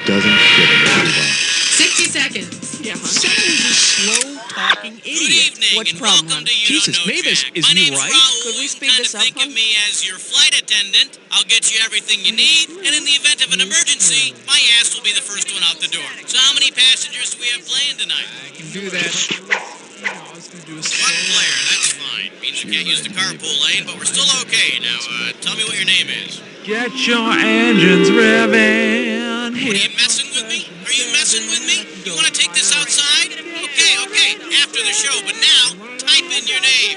doesn't give a damn. 60 seconds. Yeah, Someone's a slow-talking idiot. Good evening, What and problem, welcome hon? to You Jesus, Don't Know Mavis, Jack. is My he name's right? Raoul. Could we You speed can this up, think hon? of me as your flight attendant. I'll get you everything you need, and in the event of an emergency, my ass will be the first one out the door. So how many passengers do we have playing tonight? I can do that. I was gonna do a One player, that's fine. Means you can't use the carpool lane, but we're still okay. Now, tell me what your name is. Get your engines revving. What, are you messing with me? Are you messing with me? You want to take this outside? Okay, after the show, but now, type in your name.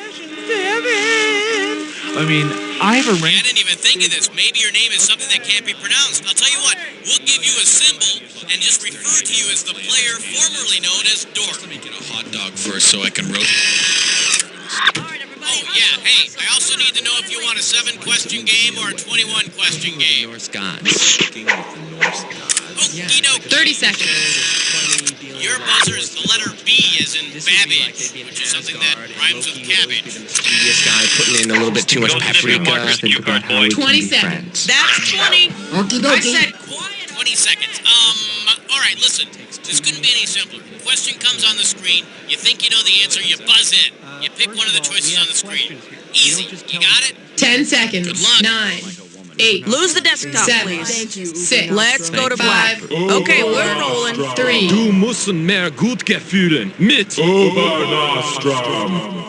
I mean, I have a I ring. didn't even think of this. Maybe your name is something that can't be pronounced. I'll tell you what, we'll give you a symbol and just refer to you as the player formerly known as Dork. Let me get a hot dog first so I can rotate. Oh, yeah, hey, I also need to know if you want a 7-question game or a 21-question game. Norse gods. Okie dokie. 30 seconds. Your buzzer is the letter B as in babbage, which is something that rhymes with cabbage. This guy putting in a little bit too much paprika. Think about how we 20 can be seconds. friends. That's 20. Okie I dokie. said quiet. 20 seconds. All right, listen. This couldn't be any simpler. Question comes on the screen. You think you know the answer, you buzz in. You pick one of the choices on the screen. Easy. You got it? 10 seconds. Good luck. 9, 8, Lose the desktop, 7, please. 6. Let's go to black. 5, Okay, we're rolling. 3. Du musst mehr Gutgefühlen mit Obernastrom.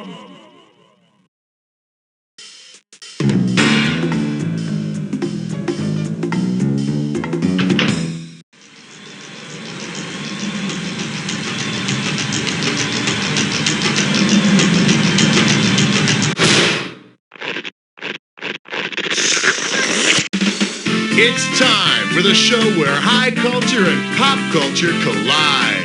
It's time for the show where high culture and pop culture collide.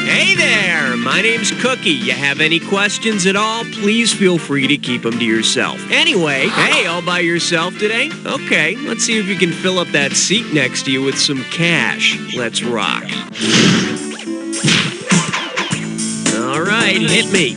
Hey there, my name's Cookie. You have any questions at all? Please feel free to keep them to yourself. Anyway, hey, all by yourself today? Okay, let's see if you can fill up that seat next to you with some cash. Let's rock. All right, hit me.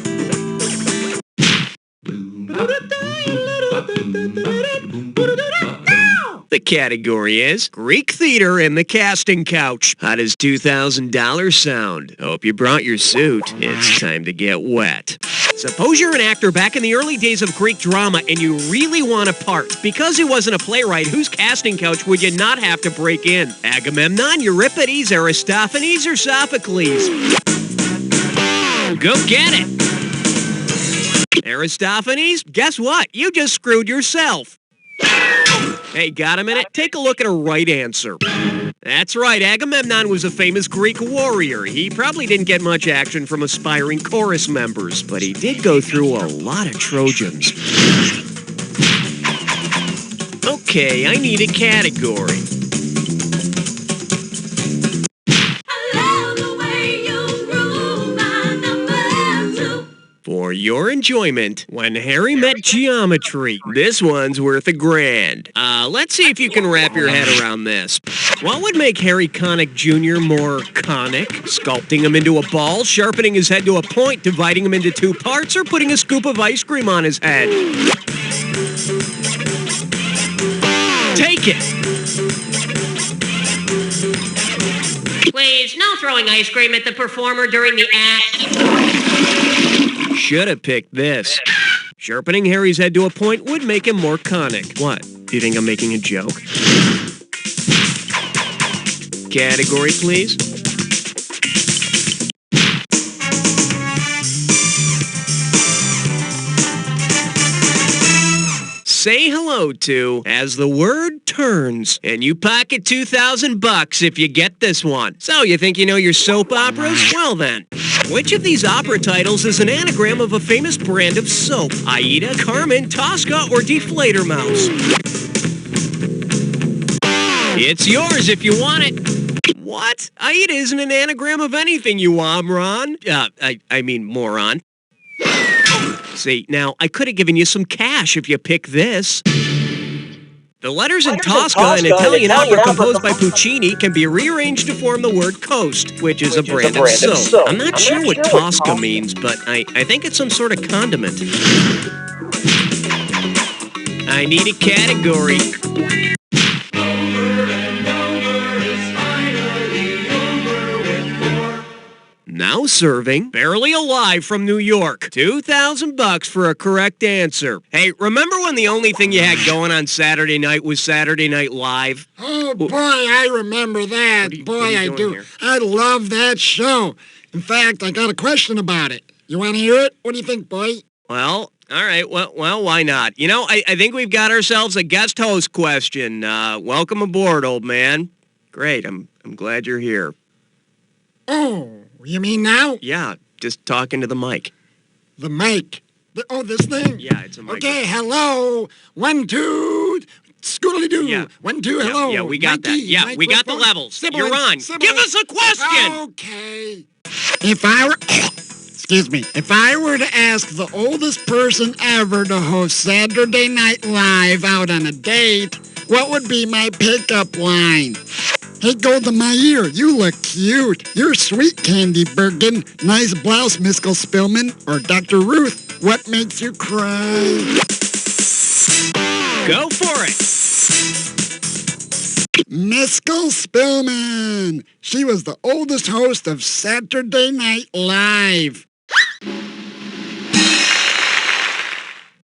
The category is Greek theater and the casting couch. How does $2,000 sound? Hope you brought your suit. It's time to get wet. Suppose you're an actor back in the early days of Greek drama and you really want a part. Because he wasn't a playwright, whose casting couch would you not have to break in? Agamemnon, Euripides, Aristophanes, or Sophocles? Go get it! Aristophanes? Guess what? You just screwed yourself. Hey, got a minute? Take a look at a right answer. That's right, Agamemnon was a famous Greek warrior. He probably didn't get much action from aspiring chorus members, but he did go through a lot of Trojans. Okay, I need a category. For your enjoyment, When Harry Met Geometry. This one's worth $1,000. Let's see if you can wrap your head around this. What would make Harry Connick Jr. more conic? Sculpting him into a ball, sharpening his head to a point, dividing him into 2 parts, or putting a scoop of ice cream on his head? Take it! Please, no throwing ice cream at the performer during the act. Should have picked this. Sharpening Harry's head to a point would make him more conic. What? Do you think I'm making a joke? Category, please. Say hello to As the Word Turns, and you pocket $2,000 if you get this one. So, you think you know your soap operas? Well then, which of these opera titles is an anagram of a famous brand of soap? Aida, Carmen, Tosca, or Deflator Mouse? It's yours if you want it. What? Aida isn't an anagram of anything, you moron. I mean moron. See, now, I could have given you some cash if you picked this. The letters in Tosca, an Italian opera composed by Puccini, can be rearranged to form the word coast, which is a brand of soap. I'm not sure what Tosca means, but I think it's some sort of condiment. I need a category. Over and over is final. Now serving, barely alive from New York. $2,000 for a correct answer. Hey, remember when the only thing you had going on Saturday night was Saturday Night Live? Oh, boy, I remember that. what are Boy, you I doing do. here? I love that show. In fact, I got a question about it. You want to hear it? What do you think, boy? Well, all right. Well, why not? You know, I think we've got ourselves a guest host question. Welcome aboard, old man. Great. I'm glad you're here. Oh, you mean now? Yeah, just talking to the mic. The mic. This thing? Yeah, it's a mic. Okay, hello. 1, 2, scoodly-doo. Yeah. 1, 2, hello. Yeah, we got that. Yeah, we got the levels. You're on. Give us a question. Okay. If I were to ask the oldest person ever to host Saturday Night Live out on a date, what would be my pickup line? Hey, gold in my ear, you look cute. You're sweet, Candy Bergen. Nice blouse, Miss Spillman. Or Dr. Ruth, what makes you cry? Go for it. Miss Spillman. She was the oldest host of Saturday Night Live.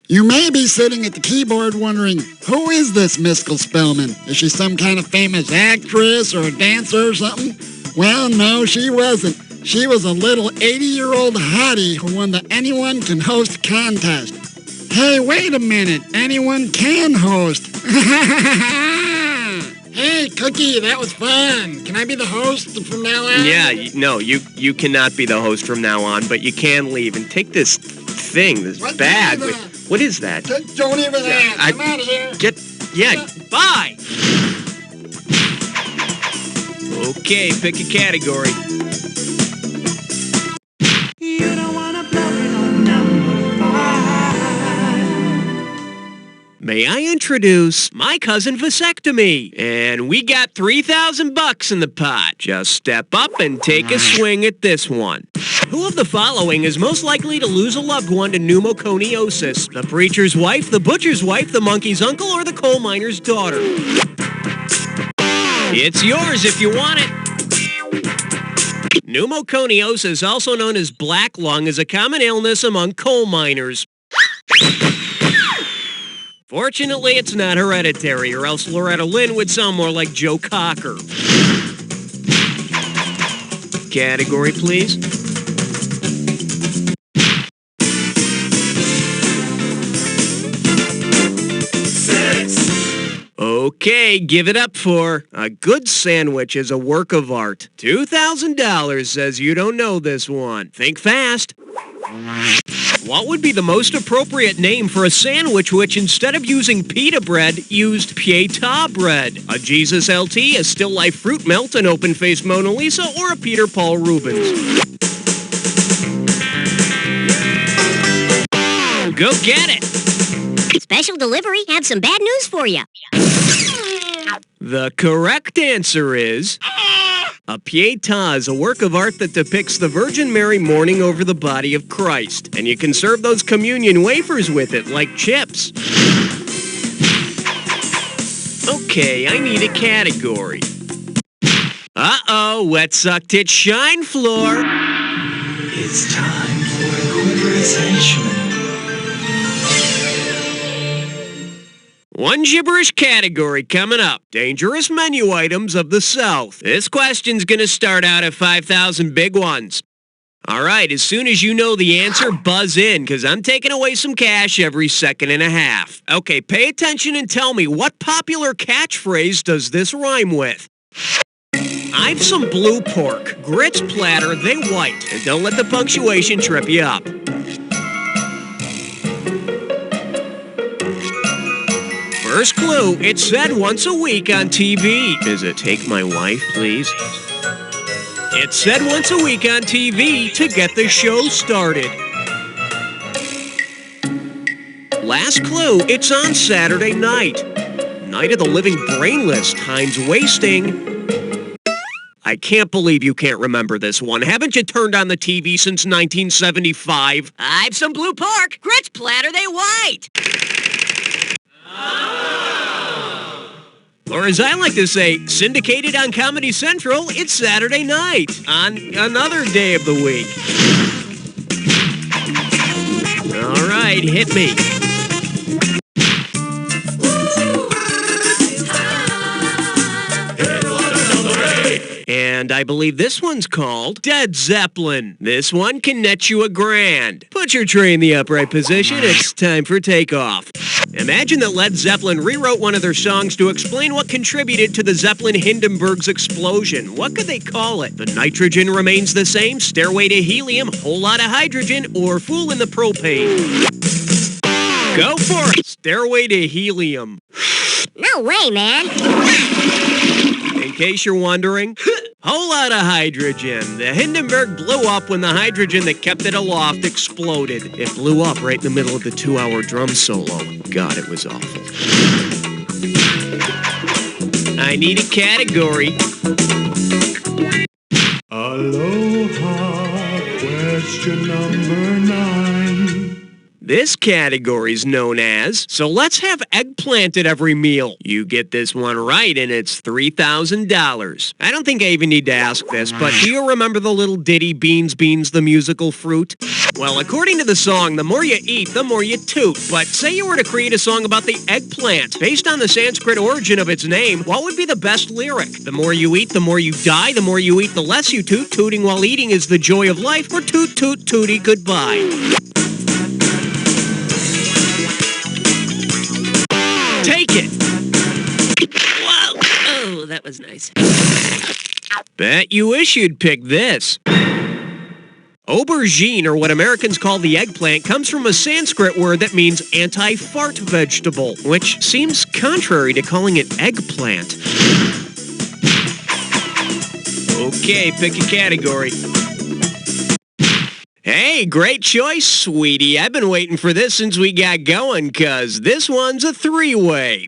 You may be sitting at the keyboard wondering, who is this Miss Spillman? Is she some kind of famous actress or a dancer or something? Well, no, she wasn't. She was a little 80-year-old hottie who won the Anyone Can Host contest. Hey, wait a minute. Anyone can host. Hey, Cookie, that was fun. Can I be the host from now on? Yeah, no, you cannot be the host from now on, but you can leave and take this thing, this What bag. is that? What is that? Don't even ask. I'm out of here. Bye. Okay, pick a category. You don't wanna blow it on number 5. May I introduce my cousin Vasectomy? And we got $3,000 in the pot. Just step up and take a swing at this one. Who of the following is most likely to lose a loved one to pneumoconiosis? The preacher's wife, the butcher's wife, the monkey's uncle, or the coal miner's daughter? It's yours if you want it. Pneumoconiosis, also known as black lung, is a common illness among coal miners. Fortunately, it's not hereditary, or else Loretta Lynn would sound more like Joe Cocker. Category, please. Okay, give it up for a good sandwich is a work of art. $2,000 says you don't know this one. Think fast. What would be the most appropriate name for a sandwich which, instead of using pita bread, used pietà bread? A Jesus LT, a still life fruit melt, an open-faced Mona Lisa, or a Peter Paul Rubens? Go get it! Special delivery, have some bad news for you. The correct answer is... A pietà is a work of art that depicts the Virgin Mary mourning over the body of Christ. And you can serve those communion wafers with it, like chips. Okay, I need a category. Uh-oh, wet suck tit shine floor. It's time for Quiver's henchman. One gibberish category coming up. Dangerous menu items of the South. This question's gonna start out at 5,000 big ones. All right, as soon as you know the answer, buzz in, because I'm taking away some cash every second and a half. Okay, pay attention and tell me, what popular catchphrase does this rhyme with? I've some blue pork. Grits platter, they white. And don't let the punctuation trip you up. First clue, it's said once a week on TV. Is it Take My Wife, Please? It's said once a week on TV to get the show started. Last clue, it's on Saturday night. Night of the Living Brainless times wasting. I can't believe you can't remember this one. Haven't you turned on the TV since 1975? I've some blue pork. Grits platter, they white. All Or as I like to say, syndicated on Comedy Central, it's Saturday night on another day of the week. All right, hit me. And I believe this one's called Dead Zeppelin. This one can net you $1,000. Put your tray in the upright position. It's time for takeoff. Imagine that Led Zeppelin rewrote one of their songs to explain what contributed to the Zeppelin Hindenburg's explosion. What could they call it? The nitrogen remains the same, stairway to helium, whole lot of hydrogen, or fool in the propane? Go for it. Stairway to helium. No way, man. In case you're wondering, whole lot of hydrogen. The Hindenburg blew up when the hydrogen that kept it aloft exploded. It blew up right in the middle of the 2-hour drum solo. God, it was awful. I need a category. Aloha, question number 9. This category's known as, so let's have eggplant at every meal. You get this one right and it's $3,000. I don't think I even need to ask this, but do you remember the little ditty Beans, Beans, the musical fruit? Well, according to the song, the more you eat, the more you toot. But say you were to create a song about the eggplant. Based on the Sanskrit origin of its name, what would be the best lyric? The more you eat, the more you die. The more you eat, the less you toot. Tooting while eating is the joy of life. Or toot, toot, tooty, goodbye. Take it! Whoa! Oh, that was nice. Bet you wish you'd pick this. Aubergine, or what Americans call the eggplant, comes from a Sanskrit word that means anti-fart vegetable, which seems contrary to calling it eggplant. Okay, pick a category. Hey, great choice, sweetie. I've been waiting for this since we got going, 'cause this one's a 3-way.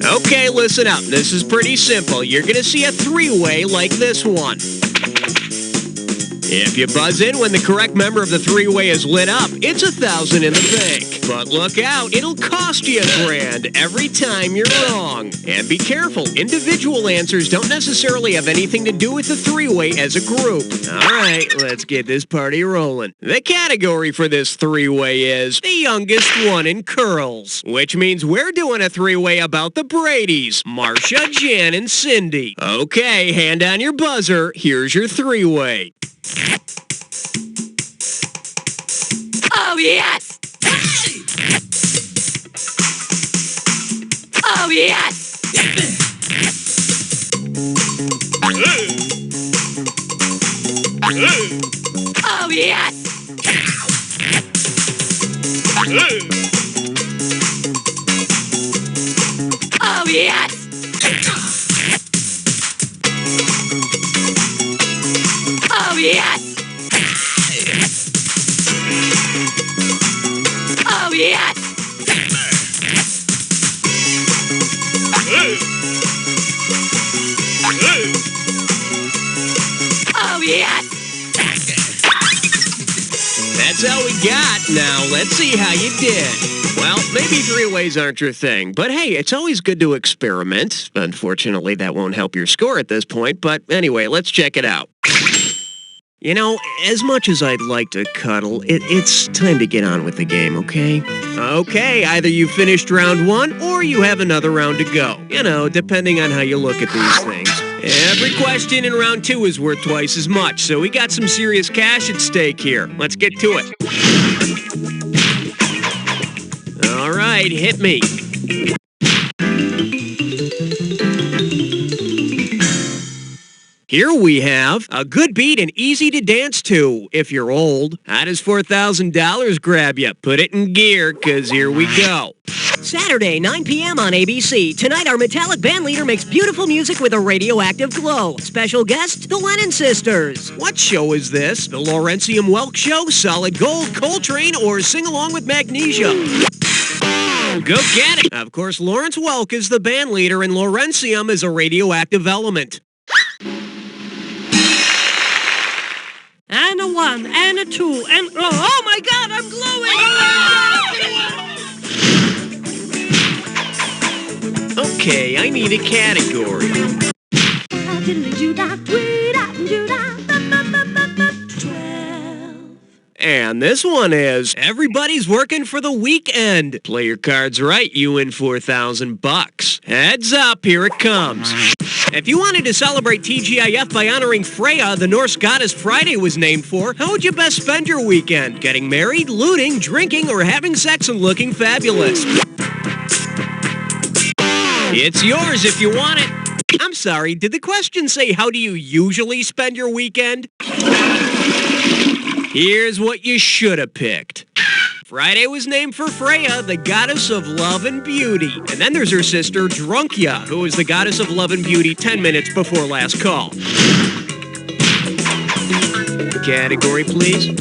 Okay, listen up. This is pretty simple. You're gonna see a 3-way like this one. If you buzz in when the correct member of the 3-way is lit up, it's $1,000 in the bank. But look out, it'll cost you $1,000 every time you're wrong. And be careful, individual answers don't necessarily have anything to do with the 3-way as a group. All right, let's get this party rolling. The category for this 3-way is the youngest one in curls, which means we're doing a 3-way about the Bradys, Marcia, Jan, and Cindy. Okay, hand on your buzzer. Here's your 3-way. Oh, yes! Oh, yes! Oh, yes! Oh, yes! Oh, yes! Oh, yes! Oh, yes! That's all we got. Now, let's see how you did. Well, maybe 3-ways aren't your thing, but hey, it's always good to experiment. Unfortunately, that won't help your score at this point, but anyway, let's check it out. You know, as much as I'd like to cuddle, it's time to get on with the game, okay? Okay, either you finished round 1 or you have another round to go. You know, depending on how you look at these things. Every question in round 2 is worth twice as much, so we got some serious cash at stake here. Let's get to it. All right, hit me. Here we have a good beat and easy to dance to if you're old. How does $4,000 grab you? Put it in gear, 'cause here we go. Saturday, 9 p.m. on ABC. Tonight, our metallic band leader makes beautiful music with a radioactive glow. Special guest, the Lennon Sisters. What show is this? The Laurentium Welk Show, Solid Gold, Coltrane, or Sing Along with Magnesia? Go get it! Of course, Lawrence Welk is the band leader and Laurentium is a radioactive element. And a 1, and a 2, and oh my God, I'm glowing! Okay, I need a category. And this one is, everybody's working for the weekend. Play your cards right, you win $4,000. Heads up, here it comes. If you wanted to celebrate TGIF by honoring Freya, the Norse goddess Friday was named for, how would you best spend your weekend? Getting married, looting, drinking, or having sex and looking fabulous? It's yours if you want it. I'm sorry, did the question say how do you usually spend your weekend? Here's what you should have picked. Friday was named for Freya, the goddess of love and beauty. And then there's her sister, Drunkya, who was the goddess of love and beauty 10 minutes before last call. Category, please.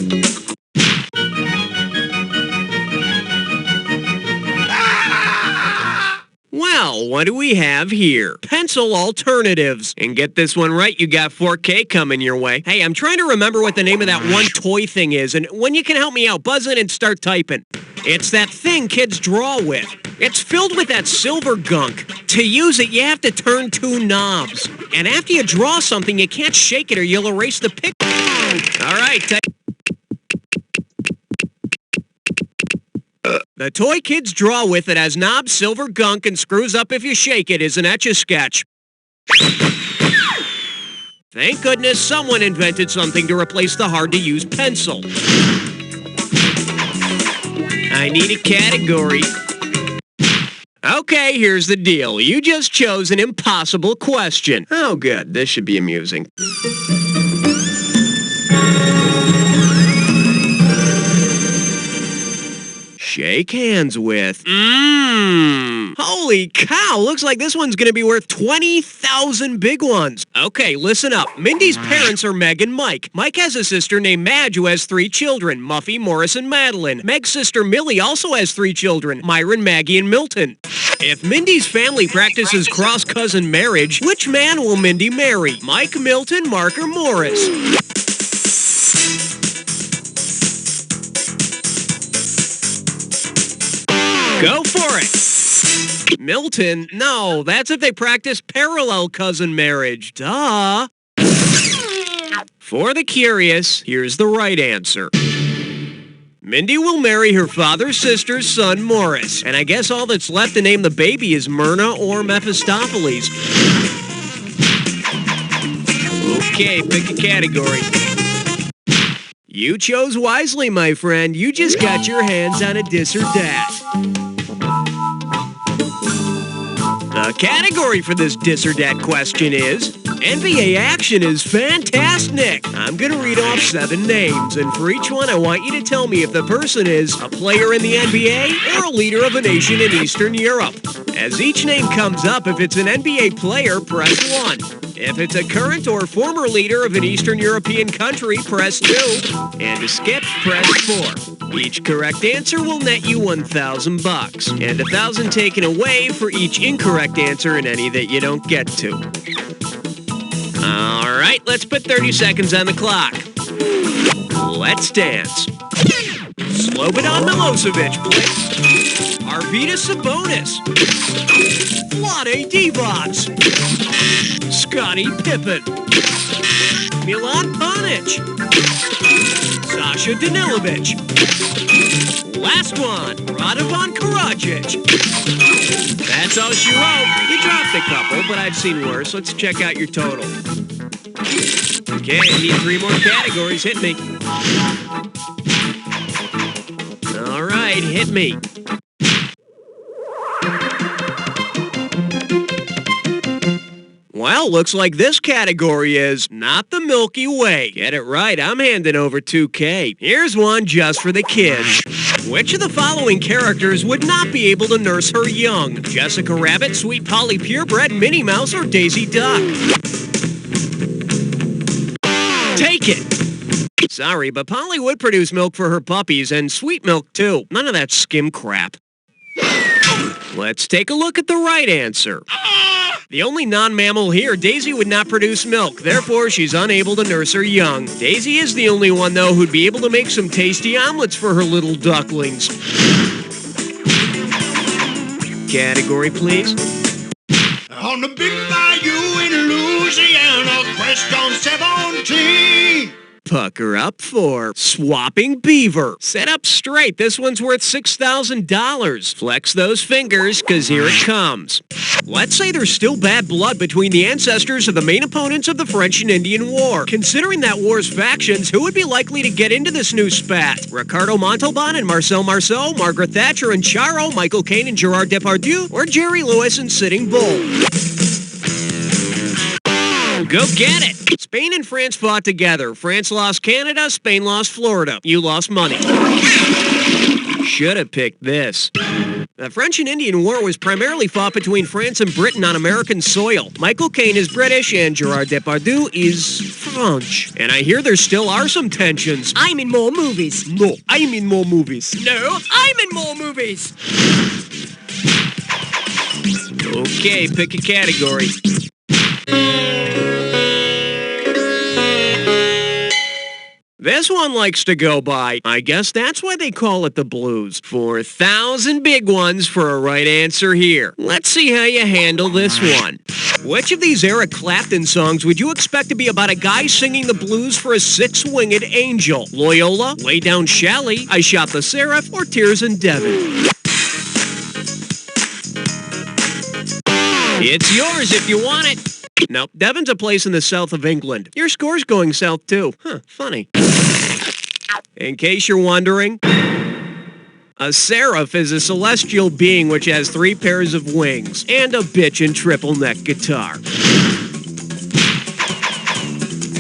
Well, what do we have here? Pencil alternatives. And get this one right, you got 4K coming your way. Hey, I'm trying to remember what the name of that one toy thing is, and when you can help me out, buzz in and start typing. It's that thing kids draw with. It's filled with that silver gunk. To use it, you have to turn 2 knobs. And after you draw something, you can't shake it or you'll erase the picture. All right, the toy kids draw with that has knobs, silver gunk, and screws up if you shake it is an Etch-a-Sketch. Thank goodness someone invented something to replace the hard-to-use pencil. I need a category. Okay, here's the deal. You just chose an impossible question. Oh, good. This should be amusing. Shake hands with. Holy cow, looks like this one's gonna be worth 20,000 big ones. Okay, listen up. Mindy's parents are Meg and Mike. Mike has a sister named Madge who has 3 children, Muffy, Morris, and Madeline. Meg's sister Millie also has 3 children, Myron, Maggie, and Milton. If Mindy's family practices cross-cousin marriage, which man will Mindy marry? Mike, Milton, Mark, or Morris? Go for it! Milton? No, that's if they practice parallel cousin marriage. Duh! For the curious, here's the right answer. Mindy will marry her father's sister's son, Morris. And I guess all that's left to name the baby is Myrna or Mephistopheles. Okay, pick a category. You chose wisely, my friend. You just got your hands on a dis or dat. The category for this dis or dat question is, NBA action is fantastic. I'm going to read off 7 names, and for each one I want you to tell me if the person is a player in the NBA or a leader of a nation in Eastern Europe. As each name comes up, if it's an NBA player, press 1. If it's a current or former leader of an Eastern European country, press 2. And to skip, press 4. Each correct answer will net you $1,000, and $1,000 taken away for each incorrect answer in any that you don't get to. All right, let's put 30 seconds on the clock. Let's dance. Slobodan Milosevic, please. Arvydas Sabonis. Vlade Divac. Scottie Pippen. Milan Panic. Sasha Danilovic. Last one, Radovan Karadzic. That's all she wrote. You dropped a couple, but I've seen worse. Let's check out your total. Okay, I need 3 more categories. Hit me. All right, hit me. Well, looks like this category is not the Milky Way. Get it right, I'm handing over 2K. Here's one just for the kids. Which of the following characters would not be able to nurse her young? Jessica Rabbit, Sweet Polly Purebred, Minnie Mouse, or Daisy Duck? Take it! Sorry, but Polly would produce milk for her puppies, and sweet milk too. None of that skim crap. Let's take a look at the right answer. The only non-mammal here, Daisy would not produce milk, therefore she's unable to nurse her young. Daisy is the only one, though, who'd be able to make some tasty omelets for her little ducklings. Category, please. On the big bayou in Louisiana, crest on 17. Pucker up for swapping beaver. Set up straight. This one's worth $6,000. Flex those fingers, cause here it comes. Let's say there's still bad blood between the ancestors of the main opponents of the French and Indian War. Considering that war's factions, who would be likely to get into this new spat? Ricardo Montalban and Marcel Marceau, Margaret Thatcher and Charo, Michael Caine and Gerard Depardieu, or Jerry Lewis and Sitting Bull? Go get it! Spain and France fought together. France lost Canada, Spain lost Florida. You lost money. Should have picked this. The French and Indian War was primarily fought between France and Britain on American soil. Michael Caine is British and Gerard Depardieu is French. And I hear there still are some tensions. I'm in more movies. No, I'm in more movies. No, I'm in more movies. Okay, pick a category. This one likes to go by. I guess that's why they call it the blues. 4,000 big ones for a right answer here. Let's see how you handle this one. Which of these Eric Clapton songs would you expect to be about a guy singing the blues for a six-winged angel? Loyola, Lay Down Shally, I Shot the Seraph, or Tears in Devon? It's yours if you want it. Nope, Devon's a place in the south of England. Your score's going south too. Huh, funny. In case you're wondering, a seraph is a celestial being which has 3 pairs of wings and a bitch and triple neck guitar.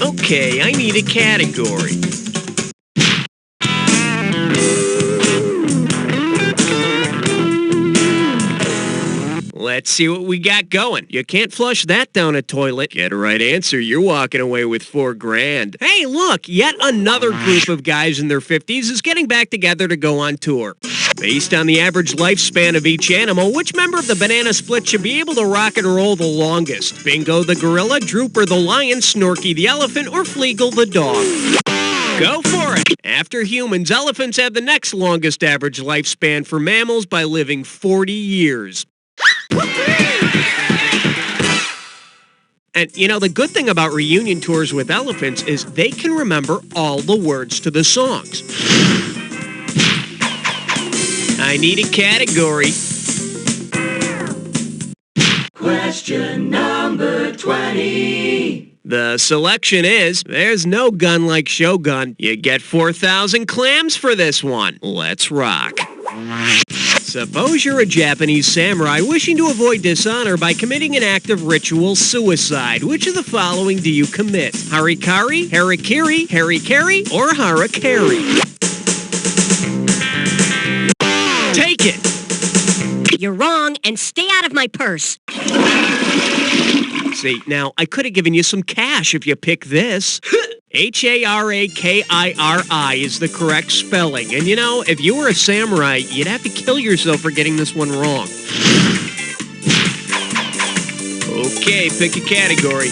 Okay, I need a category. Let's see what we got going. You can't flush that down a toilet. Get a right answer, you're walking away with $4,000. Hey, look, yet another group of guys in their 50s is getting back together to go on tour. Based on the average lifespan of each animal, which member of the banana split should be able to rock and roll the longest? Bingo the gorilla, Drooper the lion, Snorky the elephant, or Fleagle the dog? Go for it! After humans, elephants have the next longest average lifespan for mammals by living 40 years. And, you know, the good thing about reunion tours with elephants is they can remember all the words to the songs. I need a category. Question number 20. The selection is, there's no gun like Shogun. You get 4,000 clams for this one. Let's rock. Suppose you're a Japanese samurai wishing to avoid dishonor by committing an act of ritual suicide. Which of the following do you commit? Harikari, Harikiri, Harikari, or Harakiri? Take it! You're wrong, and stay out of my purse. See, now, I could have given you some cash if you pick this. Harakiri is the correct spelling. And you know, if you were a samurai, you'd have to kill yourself for getting this one wrong. Okay, pick a category.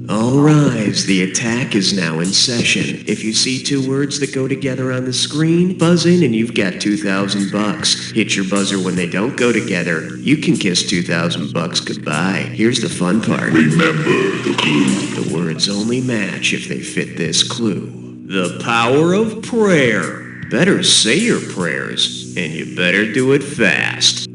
All rise, the attack is now in session. If you see 2 words that go together on the screen, buzz in and you've got $2,000. Hit your buzzer when they don't go together. You can kiss $2,000 goodbye. Here's the fun part. Remember the clue. The words only match if they fit this clue. The power of prayer. Better say your prayers, and you better do it fast.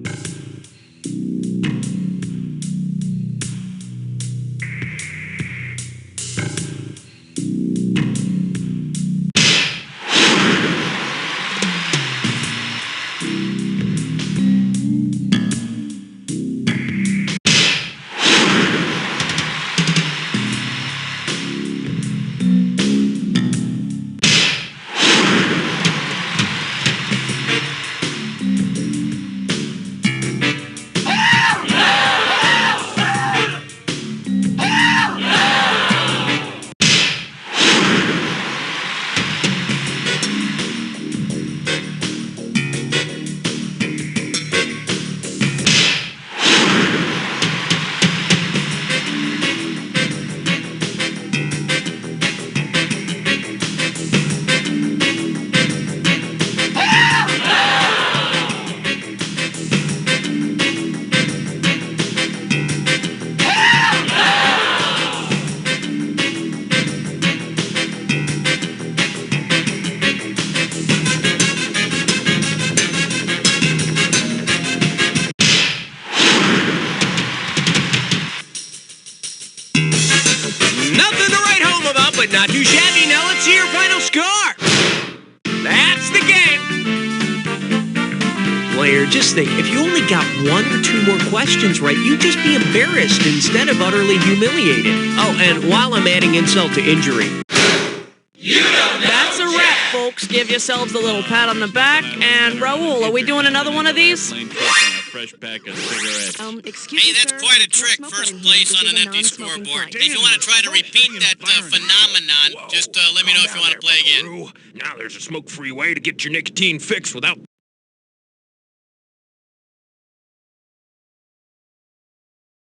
Meyer, just think, if you only got one or two more questions right, you'd just be embarrassed instead of utterly humiliated. Oh, and while I'm adding insult to injury. That's a wrap, folks. Give yourselves a little pat on the back. And Raul, are we doing another one of these? Excuse Hey, me, that's sir. quite a No trick. smoke First right in place here. on This an is a empty non-smoking scoreboard. zone. If you want to try to repeat that phenomenon, just let me know if you want to play again. Now there's a smoke-free way to get your nicotine fix without